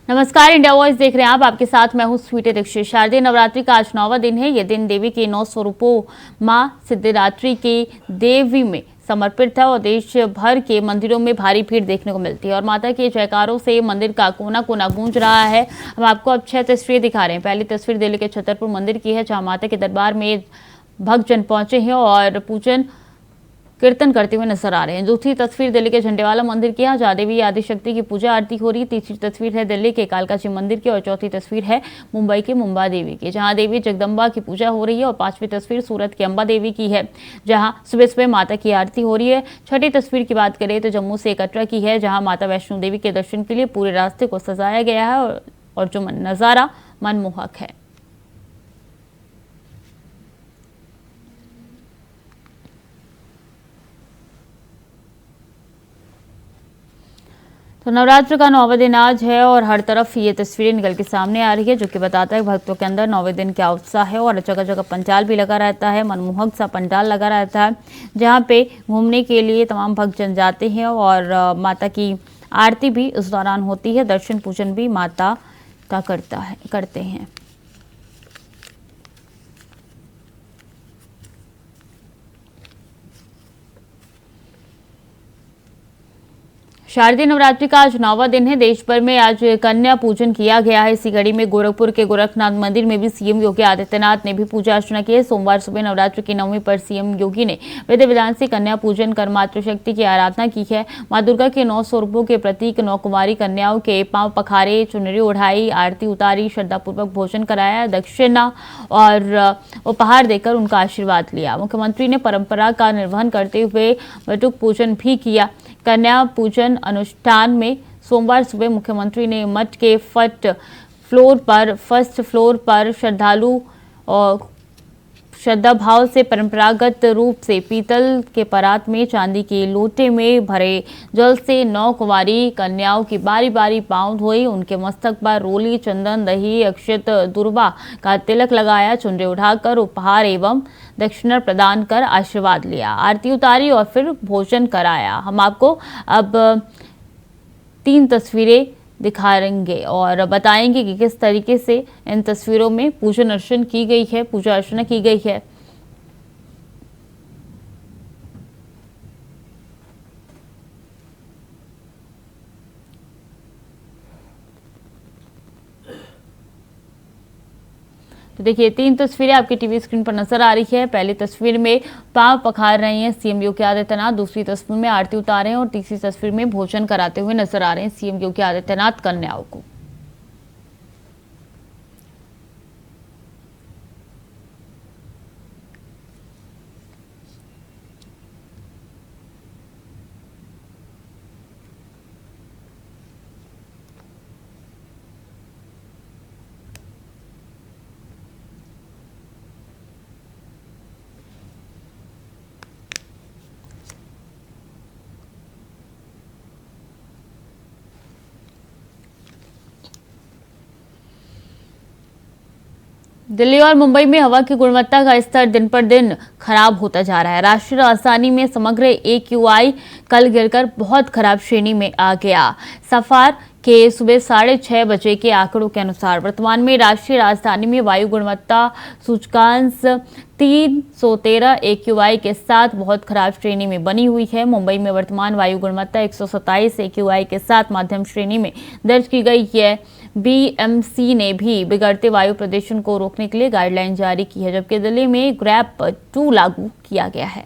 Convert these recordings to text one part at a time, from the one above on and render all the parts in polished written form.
नमस्कार, India voice देख रहे हैं आप। आपके साथ मैं हूं स्वीटी दीक्षित। शारदीय नवरात्रि का आज 9वां दिन है। यह दिन देवी के 9 स्वरूपों मां सिद्धिदात्री के देवी में समर्पित है और देश भर के मंदिरों में भारी भीड़ देखने को मिलती है और माता के जयकारों से मंदिर का कोना कोना गूंज रहा है। हम आपको अब 6 तस्वीरें दिखा रहे हैं। पहली तस्वीर दिल्ली के छतरपुर मंदिर की है, जहां माता के दरबार में भक्तजन पहुंचे हैं और पूजन कीर्तन करते हुए नजर आ रहे हैं। दूसरी तस्वीर दिल्ली के झंडेवाला मंदिर की है, जहां देवी आदिशक्ति की पूजा आरती हो रही है। तीसरी तस्वीर है दिल्ली के कालकाजी मंदिर की और चौथी तस्वीर है मुंबई के मुंबा देवी की, जहां देवी जगदम्बा की पूजा हो रही है। और पांचवी तस्वीर सूरत की अंबा देवी की है, जहां सुबह सुबह माता की आरती हो रही है। छठी तस्वीर की बात करें तो जम्मू से कटरा की है, जहां माता वैष्णो देवी के दर्शन के लिए पूरे रास्ते को सजाया गया है और जो नजारा मनमोहक है। तो नवरात्र का 9वां दिन आज है और हर तरफ ये तस्वीरें निकल के सामने आ रही है, जो कि बताता है भक्तों के अंदर 9वें दिन क्या उत्साह है। और जगह जगह पंडाल भी लगा रहता है, मनमोहक सा पंडाल लगा रहता है, जहां पे घूमने के लिए तमाम भक्तजन जाते हैं और माता की आरती भी इस दौरान होती है। दर्शन पूजन भी माता का करते हैं। शारदीय नवरात्रि का आज 9वां दिन है। देश भर में आज कन्या पूजन किया गया है। इसी कड़ी में गोरखपुर के गोरखनाथ मंदिर में भी सीएम योगी आदित्यनाथ ने भी पूजा अर्चना की है। सोमवार सुबह नवरात्रि की 9वीं पर सीएम योगी ने विधि विधान से कन्या पूजन कर मातृशक्ति की आराधना की है। मां दुर्गा के 9 स्वरूपों के प्रतीक 9 कुमारी कन्याओं के पांव पखारे, चुनरी उठाई, आरती उतारी, श्रद्धापूर्वक भोजन कराया, दक्षिणा और उपहार देकर उनका आशीर्वाद लिया। मुख्यमंत्री ने परंपरा का निर्वहन करते हुए बटुक पूजन भी किया। कन्या पूजन अनुष्ठान में सोमवार सुबह मुख्यमंत्री ने मठ के फर्स्ट फ्लोर पर श्रद्धालु और श्रद्धा भाव से परंपरागत रूप से पीतल के परात में चांदी के लोटे में भरे जल से 9 कुंवारी कन्याओं की बारी बारी पांव धोई। उनके मस्तक पर रोली, चंदन, दही, अक्षत, दुर्वा का तिलक लगाया, चुनरी उठाकर उपहार एवं दक्षिणा प्रदान कर आशीर्वाद लिया, आरती उतारी और फिर भोजन कराया। हम आपको अब 3 तस्वीरें दिखाएंगे और बताएंगे कि किस तरीके से इन तस्वीरों में पूजा अर्चना की गई है। तो देखिए 3 तस्वीरें आपकी टीवी स्क्रीन पर नजर आ रही है। पहली तस्वीर में पांव पखार रहे हैं सीएम योगी आदित्यनाथ, दूसरी तस्वीर में आरती उतार रहे हैं और तीसरी तस्वीर में भोजन कराते हुए नजर आ रहे हैं सीएम योगी आदित्यनाथ कन्याओं को। दिल्ली और मुंबई में हवा की गुणवत्ता का स्तर दिन पर दिन खराब होता जा रहा है। राष्ट्रीय राजधानी में समग्र AQI कल गिरकर बहुत खराब श्रेणी में आ गया। सफार के सुबह 6:30 बजे के आंकड़ों के अनुसार वर्तमान में राष्ट्रीय राजधानी में वायु गुणवत्ता सूचकांक 313 AQI के साथ बहुत खराब श्रेणी में बनी हुई है। मुंबई में वर्तमान वायु गुणवत्ता 127 AQI के साथ मध्यम श्रेणी में दर्ज की गई है। BMC ने भी बिगड़ते वायु प्रदूषण को रोकने के लिए गाइडलाइन जारी की है, जबकि दिल्ली में ग्रैप 2 लागू किया गया है।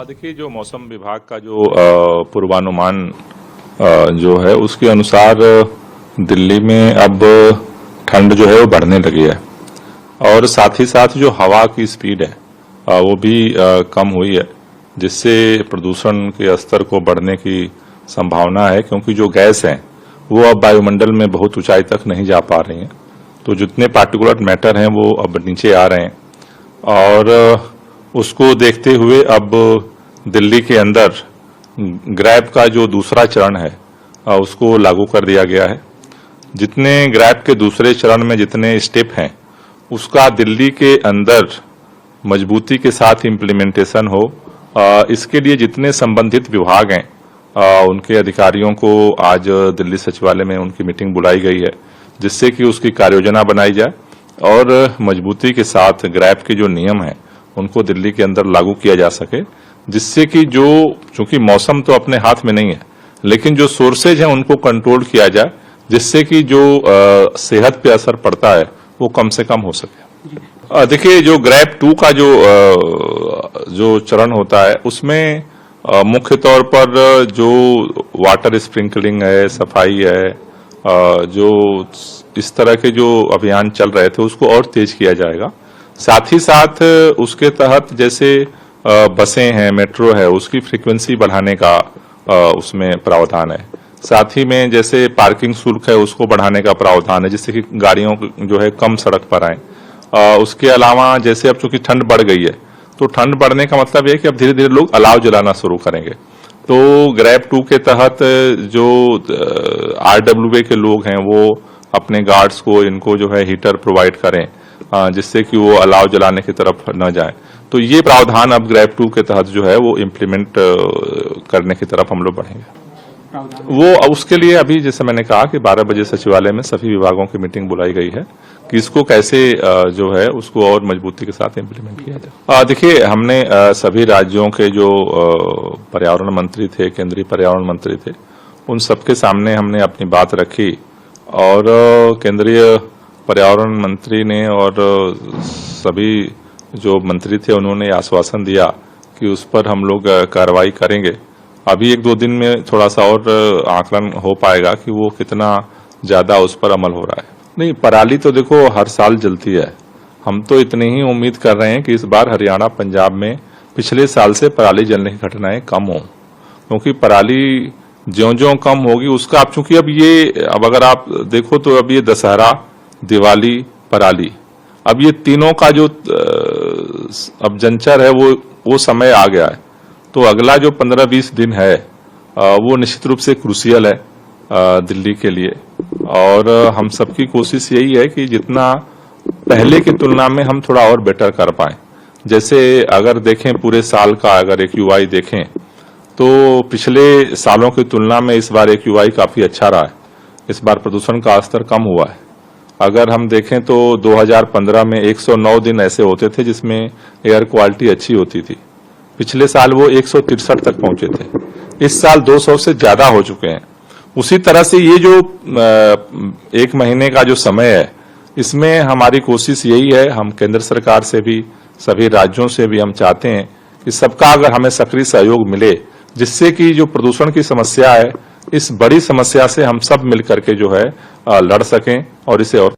देखिए, जो मौसम विभाग का जो पूर्वानुमान जो है उसके अनुसार दिल्ली में अब ठंड जो है वो बढ़ने लगी है और साथ ही साथ जो हवा की स्पीड है वो भी कम हुई है, जिससे प्रदूषण के स्तर को बढ़ने की संभावना है, क्योंकि जो गैस है वो अब वायुमंडल में बहुत ऊंचाई तक नहीं जा पा रही हैं। तो जितने पार्टिकुलर मैटर हैं वो अब नीचे आ रहे हैं और उसको देखते हुए अब दिल्ली के अंदर ग्रैप का जो दूसरा चरण है उसको लागू कर दिया गया है। जितने ग्रैप के दूसरे चरण में जितने स्टेप हैं उसका दिल्ली के अंदर मजबूती के साथ इम्प्लीमेंटेशन हो। इसके लिए जितने संबंधित विभाग हैं उनके अधिकारियों को आज दिल्ली सचिवालय में उनकी मीटिंग बुलाई गई है, जिससे कि उसकी कार्ययोजना बनाई जाए और मजबूती के साथ ग्रैब के जो नियम हैं उनको दिल्ली के अंदर लागू किया जा सके, जिससे कि जो चूंकि मौसम तो अपने हाथ में नहीं है, लेकिन जो सोर्सेज हैं उनको कंट्रोल किया जाए, जिससे कि जो सेहत पे असर पड़ता है वो कम से कम हो सके। देखिए, जो ग्रैब 2 का जो चरण होता है उसमें मुख्य तौर पर जो वाटर स्प्रिंकलिंग है, सफाई है, जो इस तरह के जो अभियान चल रहे थे उसको और तेज किया जाएगा। साथ ही साथ उसके तहत जैसे बसें हैं, मेट्रो है, उसकी फ्रीक्वेंसी बढ़ाने का उसमें प्रावधान है। साथ ही में जैसे पार्किंग शुल्क है उसको बढ़ाने का प्रावधान है, जिससे कि गाड़ियों जो है कम सड़क पर आए। उसके अलावा जैसे अब चूंकि ठंड बढ़ गई है तो ठंड बढ़ने का मतलब यह है कि अब धीरे धीरे लोग अलाव जलाना शुरू करेंगे। तो ग्रैब 2 के तहत जो RWA के लोग हैं वो अपने गार्ड्स को इनको जो है हीटर प्रोवाइड करें, जिससे कि वो अलाव जलाने की तरफ न जाए। तो ये प्रावधान अब ग्रैब 2 के तहत जो है वो इम्प्लीमेंट करने की तरफ हम लोग बढ़ेंगे। वो उसके लिए अभी जैसे मैंने कहा कि 12 बजे सचिवालय में सभी विभागों की मीटिंग बुलाई गई है कि इसको कैसे जो है उसको और मजबूती के साथ इम्प्लीमेंट किया जाए। देखिए, हमने सभी राज्यों के जो पर्यावरण मंत्री थे, केंद्रीय पर्यावरण मंत्री थे, उन सबके सामने हमने अपनी बात रखी और केंद्रीय पर्यावरण मंत्री ने और सभी जो मंत्री थे उन्होंने आश्वासन दिया कि उस पर हम लोग कार्रवाई करेंगे। अभी 1-2 दिन में थोड़ा सा और आकलन हो पाएगा कि वो कितना ज्यादा उस पर अमल हो रहा है। नहीं, पराली तो देखो हर साल जलती है। हम तो इतनी ही उम्मीद कर रहे हैं कि इस बार हरियाणा, पंजाब में पिछले साल से पराली जलने की घटनाएं कम हों, क्योंकि पराली ज्यों-ज्यों कम होगी उसका अब चूंकि अब अगर आप देखो तो अब ये दशहरा, दिवाली, पराली, अब ये तीनों का जो अब जंचर है वो समय आ गया है। तो अगला जो 15-20 दिन है वो निश्चित रूप से क्रूशियल है दिल्ली के लिए, और हम सबकी कोशिश यही है कि जितना पहले की तुलना में हम थोड़ा और बेटर कर पाएं। जैसे अगर देखें पूरे साल का अगर AQI देखें तो पिछले सालों की तुलना में इस बार AQI काफी अच्छा रहा है। इस बार प्रदूषण का स्तर कम हुआ है। अगर हम देखें तो 2015 में 109 दिन ऐसे होते थे जिसमें एयर क्वालिटी अच्छी होती थी। पिछले साल वो 163 तक पहुंचे थे। इस साल 200 से ज्यादा हो चुके हैं। उसी तरह से ये जो 1 महीने का जो समय है, इसमें हमारी कोशिश यही है, हम केंद्र सरकार से भी, सभी राज्यों से भी हम चाहते हैं कि सबका अगर हमें सक्रिय सहयोग मिले, जिससे कि जो प्रदूषण की समस्या है, इस बड़ी समस्या से हम सब मिलकर के जो है लड़ सकें और इसे और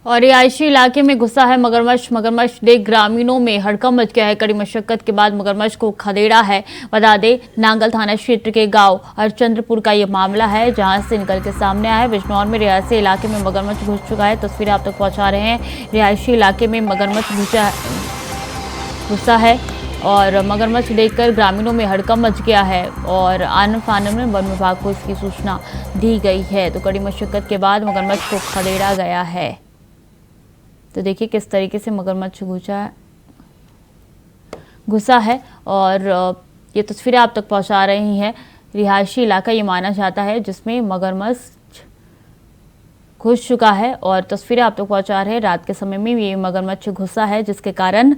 रिहायशी इलाके में घुसा है मगरमच्छ देख ग्रामीणों में हड़कंप मच गया है। कड़ी मशक्कत के बाद मगरमच्छ को खदेड़ा है। बता दें, नांगल थाना क्षेत्र के गांव हरचंद्रपुर का ये मामला है, जहां से निकल के सामने आया है। बिजनौर में रिहायशी इलाके में मगरमच्छ घुस चुका है। तस्वीरें आप तक पहुंचा रहे हैं। रिहायशी इलाके में मगरमच्छ घुसा है और मगरमच्छ देखकर ग्रामीणों में हड़कंप मच गया है और आनन फानन में वन विभाग को इसकी सूचना दी गई है। तो कड़ी मशक्कत के बाद मगरमच्छ को खदेड़ा गया है। तो देखिए किस तरीके से मगरमच्छ घुसा है और ये तस्वीरें आप तक पहुंचा रही हैं। रिहायशी इलाका ये माना जाता है जिसमें मगरमच्छ घुस चुका है और तस्वीरें आप तक पहुंचा रहे हैं। रात के समय में ये मगरमच्छ घुसा है, जिसके कारण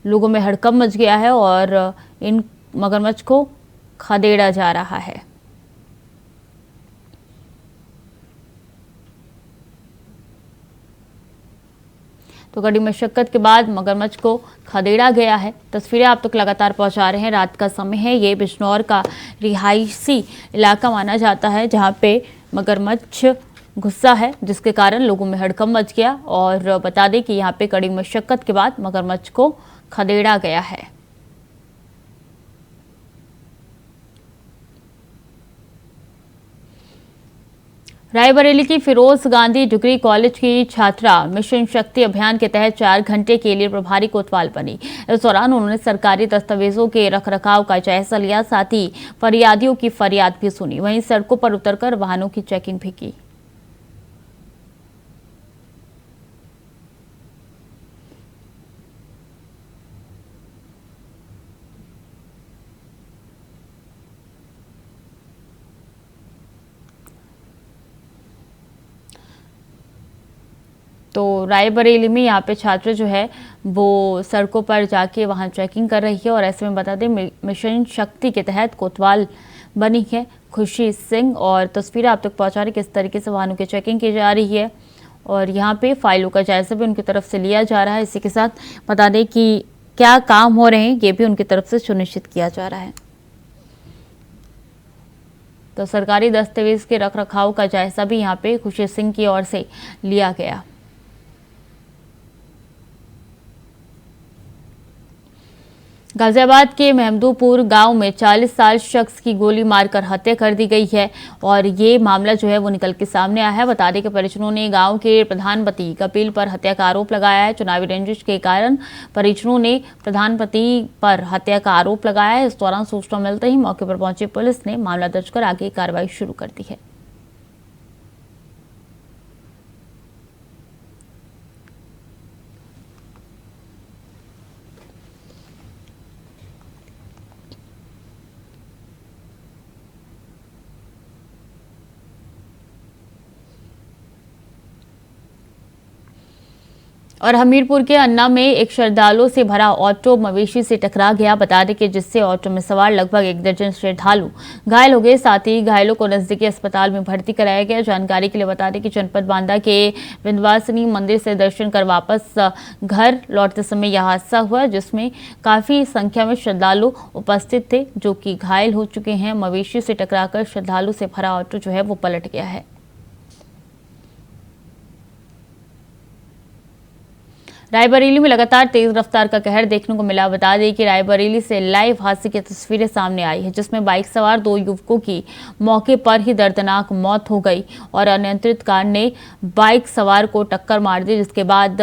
लोगों में हड़कंप मच गया है और इन मगरमच्छ को खदेड़ा जा रहा है। तो कड़ी मशक्कत के बाद मगरमच्छ को खदेड़ा गया है। तस्वीरें आप तक लगातार पहुंचा रहे हैं। रात का समय है। ये बिजनौर का रिहायशी इलाका माना जाता है, जहां पे मगरमच्छ घुसा है, जिसके कारण लोगों में हड़कंप मच गया। और बता दें कि यहाँ पे कड़ी मशक्कत के बाद मगरमच्छ को खदेड़ा गया है। रायबरेली की फिरोज गांधी डिग्री कॉलेज की छात्रा मिशन शक्ति अभियान के तहत 4 घंटे के लिए प्रभारी कोतवाल बनी। इस दौरान उन्होंने सरकारी दस्तावेजों के रखरखाव का जायजा लिया, साथ ही फरियादियों की फरियाद भी सुनी। वहीं सड़कों पर उतरकर वाहनों की चेकिंग भी की। तो रायबरेली में यहाँ पे छात्र जो है वो सड़कों पर जाके वहाँ चेकिंग कर रही है। और ऐसे में बता दें, मिशन शक्ति के तहत कोतवाल बनी है खुशी सिंह, और तस्वीरें आप तक पहुँचा रही किस तरीके से वाहनों की चेकिंग की जा रही है और यहाँ पे फाइलों का जायजा भी उनकी तरफ से लिया जा रहा है। इसी के साथ बता दें कि क्या काम हो रहे हैं ये भी उनकी तरफ से सुनिश्चित किया जा रहा है। तो सरकारी दस्तावेज के रखरखाव का जायजा भी यहाँ पे खुशी सिंह की ओर से लिया गया। गाजियाबाद के महमदूपुर गांव में 40 साल शख्स की गोली मारकर हत्या कर दी गई है और ये मामला जो है वो निकल के सामने आया है। बता दें कि परिजनों ने गांव के प्रधानपति कपिल पर हत्या का आरोप लगाया है। चुनावी रंजिश के कारण परिजनों ने प्रधानपति पर हत्या का आरोप लगाया है। इस दौरान सूचना मिलते ही मौके पर पहुंची पुलिस ने मामला दर्ज कर आगे कार्रवाई शुरू कर दी है। और हमीरपुर के अन्ना में एक श्रद्धालुओं से भरा ऑटो मवेशी से टकरा गया। बता दें कि जिससे ऑटो में सवार लगभग 1 दर्जन श्रद्धालु घायल हो गए। साथ ही घायलों को नजदीकी अस्पताल में भर्ती कराया गया। जानकारी के लिए बता दें कि जनपद बांदा के विंध्यवासिनी मंदिर से दर्शन कर वापस घर लौटते समय यह हादसा हुआ, जिसमें काफी संख्या में श्रद्धालु उपस्थित थे जो कि घायल हो चुके हैं। मवेशी से टकराकर श्रद्धालु से भरा ऑटो जो है वो पलट गया है। रायबरेली में लगातार तेज रफ्तार का कहर देखने को मिला। बता दें कि रायबरेली से लाइव हादसे की तस्वीरें सामने आई है, जिसमें बाइक सवार 2 युवकों की मौके पर ही दर्दनाक मौत हो गई और अनियंत्रित कार ने बाइक सवार को टक्कर मार दी, जिसके बाद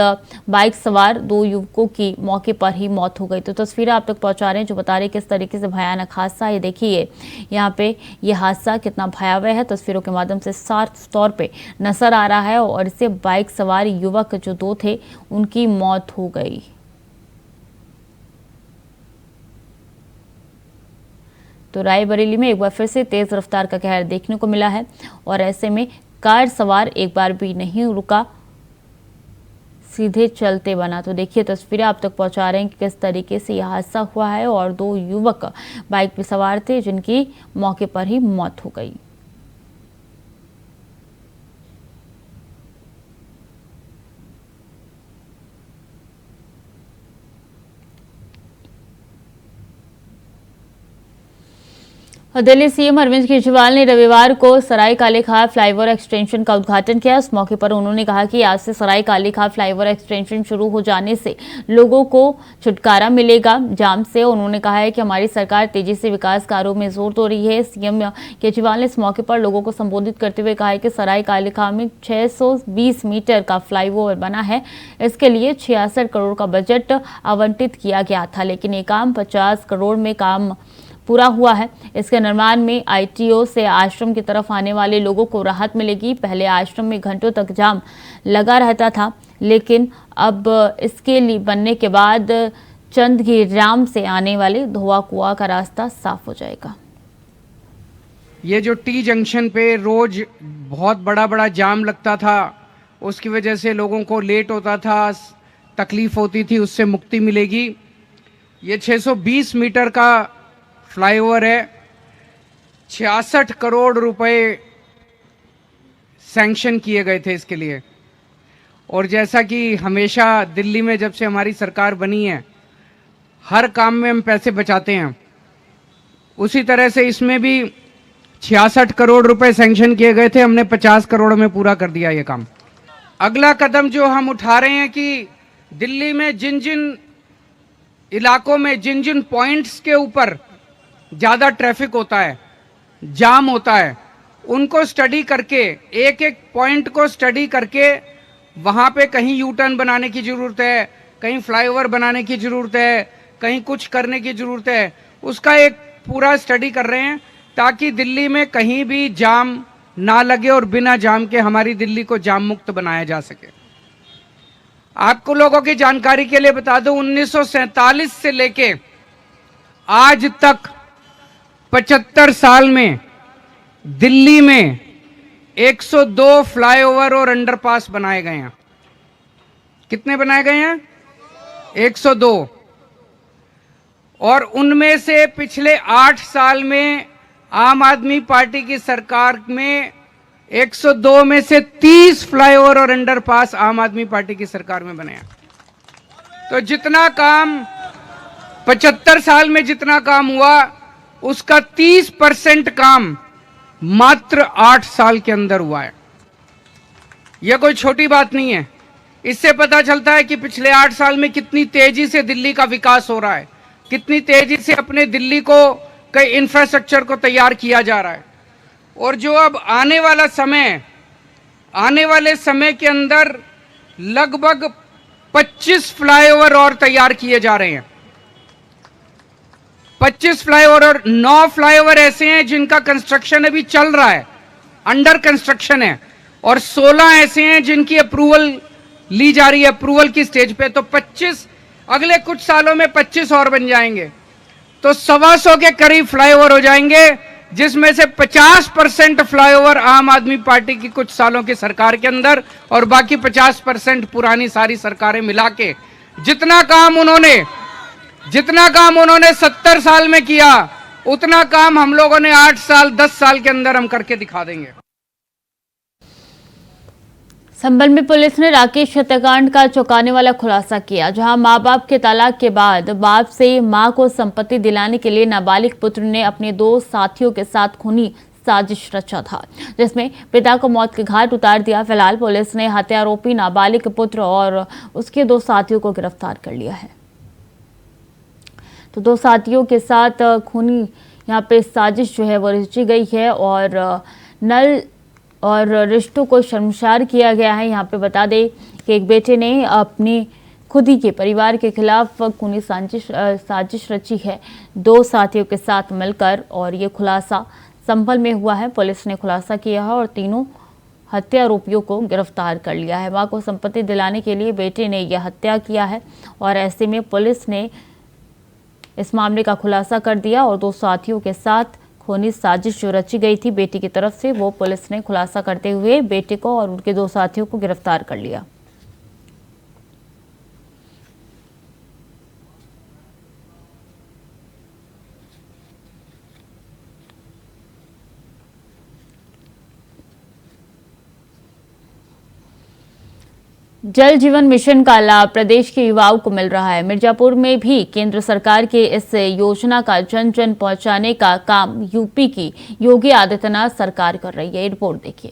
बाइक सवार 2 युवकों की मौके पर ही मौत हो गई। तो तस्वीरें आप तक पहुंचा रहे हैं जो बता रहे किस तरीके से भयानक हादसा। ये देखिए यहाँ पे ये हादसा कितना भयावह है, तस्वीरों के माध्यम से साफ तौर पर नजर आ रहा है। और इससे बाइक सवार युवक जो 2 थे उनकी मौत हो गई। तो रायबरेली में एक बार फिर से तेज रफ्तार का कहर देखने को मिला है और ऐसे में कार सवार एक बार भी नहीं रुका, सीधे चलते बना। तो देखिए तस्वीरें आप तक पहुंचा रहे हैं कि किस तरीके से यह हादसा हुआ है और 2 युवक बाइक पर सवार थे जिनकी मौके पर ही मौत हो गई। दिल्ली सीएम अरविंद केजरीवाल ने रविवार को सराय काले खां फ्लाईओवर एक्सटेंशन का उद्घाटन किया। इस मौके पर उन्होंने कहा कि आज से सराय काले खां फ्लाईओवर एक्सटेंशन शुरू हो जाने से लोगों को छुटकारा मिलेगा जाम से। उन्होंने कहा है कि हमारी सरकार तेजी से विकास कार्यों में जोर दे रही है। सीएम केजरीवाल ने इस मौके पर लोगों को संबोधित करते हुए कहा है कि सराय काले खां में 620 मीटर का फ्लाईओवर बना है। इसके लिए 66 करोड़ का बजट आवंटित किया गया था, लेकिन ये काम 50 करोड़ में काम पूरा हुआ है। इसके निर्माण में आईटीओ से आश्रम की तरफ आने वाले लोगों को राहत मिलेगी। पहले आश्रम में घंटों तक जाम लगा रहता था, लेकिन अब इसके लिए बनने के बाद चंदगीराम से आने वाले धोआ कुआ का रास्ता साफ हो जाएगा। ये जो टी जंक्शन पे रोज बहुत बड़ा जाम लगता था, उसकी वजह से लोगों को लेट होता था, तकलीफ होती थी, उससे मुक्ति मिलेगी। ये 620 मीटर का फ्लाईओवर है। 66 करोड़ रुपए सैंक्शन किए गए थे इसके लिए। और जैसा कि हमेशा दिल्ली में जब से हमारी सरकार बनी है, हर काम में हम पैसे बचाते हैं, उसी तरह से इसमें भी 66 करोड़ रुपए सैंक्शन किए गए थे। हमने 50 करोड़ में पूरा कर दिया ये काम। अगला कदम जो हम उठा रहे हैं कि दिल्ली में जिन जिन इलाकों में जिन जिन पॉइंट्स के ऊपर ज़्यादा ट्रैफिक होता है, जाम होता है, उनको स्टडी करके, एक एक पॉइंट को स्टडी करके वहां पे कहीं यू टर्न बनाने की जरूरत है, कहीं फ्लाईओवर बनाने की जरूरत है, कहीं कुछ करने की जरूरत है, उसका एक पूरा स्टडी कर रहे हैं ताकि दिल्ली में कहीं भी जाम ना लगे और बिना जाम के हमारी दिल्ली को जाम मुक्त बनाया जा सके। आपको लोगों की जानकारी के लिए बता दूं, 1947 से लेके आज तक 75 साल में दिल्ली में 102 फ्लाईओवर और अंडरपास बनाए गए हैं। कितने बनाए गए हैं? 102। और उनमें से पिछले 8 साल में आम आदमी पार्टी की सरकार में 102 में से 30 फ्लाईओवर और अंडरपास आम आदमी पार्टी की सरकार में बने हैं। तो जितना काम 75 साल में जितना काम हुआ उसका 30% काम मात्र 8 साल के अंदर हुआ है। यह कोई छोटी बात नहीं है। इससे पता चलता है कि पिछले 8 साल में कितनी तेजी से दिल्ली का विकास हो रहा है, कितनी तेजी से अपने दिल्ली को कई इंफ्रास्ट्रक्चर को तैयार किया जा रहा है। और जो अब आने वाले समय के अंदर लगभग 25 फ्लाईओवर और तैयार किए जा रहे हैं। 25 फ्लाईओवर और 9 फ्लाईओवर ऐसे हैं जिनका कंस्ट्रक्शन अभी चल रहा है, अंडर कंस्ट्रक्शन है, और 16 ऐसे हैं जिनकी अप्रूवल ली जा रही है, अप्रूवल की स्टेज पे। तो 25 अगले कुछ सालों में 25 और बन जाएंगे, तो 125 के करीब फ्लाईओवर हो जाएंगे, जिसमें से 50% फ्लाईओवर आम आदमी पार्टी की कुछ सालों की सरकार के अंदर और बाकी 50% पुरानी सारी सरकारें मिला के जितना काम उन्होंने 70 साल में किया, उतना काम हम लोगों ने 8 साल 10 साल के अंदर हम करके दिखा देंगे। संभल में पुलिस ने राकेश हत्याकांड का चौंकाने वाला खुलासा किया, जहां मां बाप के तलाक के बाद बाप से मां को संपत्ति दिलाने के लिए नाबालिग पुत्र ने अपने 2 साथियों के साथ खूनी साजिश रचा था, जिसमें पिता को मौत के घाट उतार दिया। फिलहाल पुलिस ने हत्यारोपी नाबालिग पुत्र और उसके 2 साथियों को गिरफ्तार कर लिया है। तो 2 साथियों के साथ खूनी यहाँ पे साजिश जो है वो रची गई है और नल और रिश्तों को शर्मसार किया गया है। यहाँ पे बता दें कि एक बेटे ने अपने खुद ही के परिवार के खिलाफ खूनी साजिश रची है 2 साथियों के साथ मिलकर, और ये खुलासा संभल में हुआ है। पुलिस ने खुलासा किया है और तीनों हत्यारोपियों को गिरफ्तार कर लिया है। मां को संपत्ति दिलाने के लिए बेटे ने यह हत्या किया है और ऐसे में पुलिस ने इस मामले का खुलासा कर दिया और 2 साथियों के साथ खूनी साजिश जो रची गई थी बेटी की तरफ से, वो पुलिस ने खुलासा करते हुए बेटे को और उनके 2 साथियों को गिरफ्तार कर लिया। जल जीवन मिशन का लाभ प्रदेश के युवाओं को मिल रहा है। मिर्जापुर में भी केंद्र सरकार के इस योजना का जन जन पहुंचाने का काम यूपी की योगी आदित्यनाथ सरकार कर रही है। रिपोर्ट देखिए।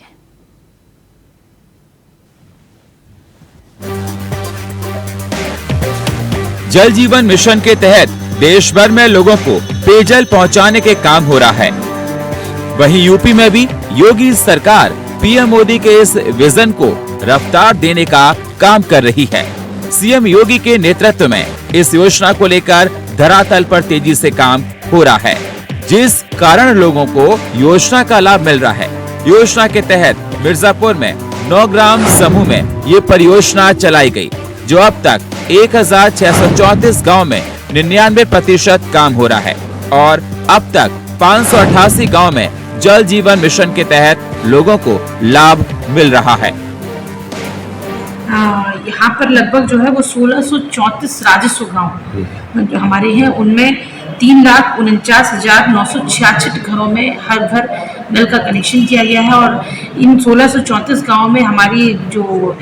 जल जीवन मिशन के तहत देश भर में लोगों को पेयजल पहुंचाने के काम हो रहा है। वहीं यूपी में भी योगी सरकार पीएम मोदी के इस विजन को रफ्तार देने का काम कर रही है। सीएम योगी के नेतृत्व में इस योजना को लेकर धरातल पर तेजी से काम हो रहा है, जिस कारण लोगों को योजना का लाभ मिल रहा है। योजना के तहत मिर्जापुर में 9 ग्राम समूह में ये परियोजना चलाई गई, जो अब तक 1634 गाँव में 99% काम हो रहा है और अब तक 588 गाँव में जल जीवन मिशन के तहत लोगों को लाभ मिल रहा है। यहाँ पर लगभग जो है वो 1634 राजस्व गाँव जो हमारे हैं, उनमें 3,49,966 घरों में हर घर नल का कनेक्शन किया गया है और इन 1634 गाँव में हमारी जो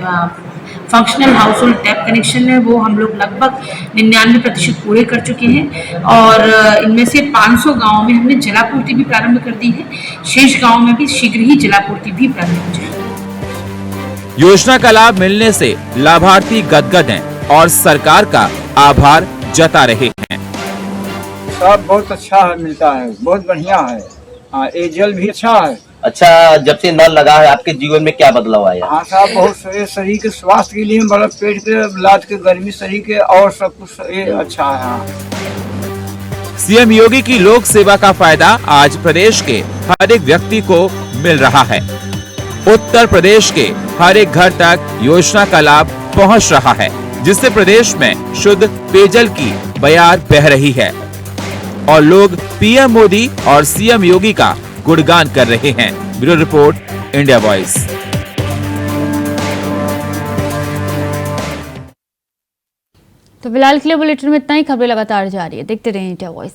functional house hold tap connection है वो हम लोग लगभग 99% पूरे कर चुके हैं और इनमें से 500 गाँव में हमने जलापूर्ति भी प्रारंभ कर दी है। शेष गाँव में भी शीघ्र ही जलापूर्ति भी प्रारंभ हो जाएगी। योजना का लाभ मिलने से लाभार्थी गदगद हैं और सरकार का आभार जता रहे हैं। सब बहुत अच्छा मिलता है, बहुत बढ़िया है। ये जल भी अच्छा है अच्छा, जब से नल लगा है आपके जीवन में क्या बदलाव आया? हाँ साहब, बहुत शरीर के स्वास्थ्य के लिए, बड़ा पेट के इलाज के, गर्मी शरीर के, और सब कुछ अच्छा है। हाँ। सीएम योगी की लोक सेवा का फायदा आज प्रदेश के हर एक व्यक्ति को मिल रहा है। उत्तर प्रदेश के हर एक घर तक योजना का लाभ पहुंच रहा है, जिससे प्रदेश में शुद्ध पेयजल की बयार बह रही है और लोग पीएम मोदी और सीएम योगी का गुणगान कर रहे हैं। Bureau report, India voice. तो फिलहाल के लिए बुलेटिन में इतना ही। खबरें लगातार जारी है, देखते रहिए इंडिया वॉइस।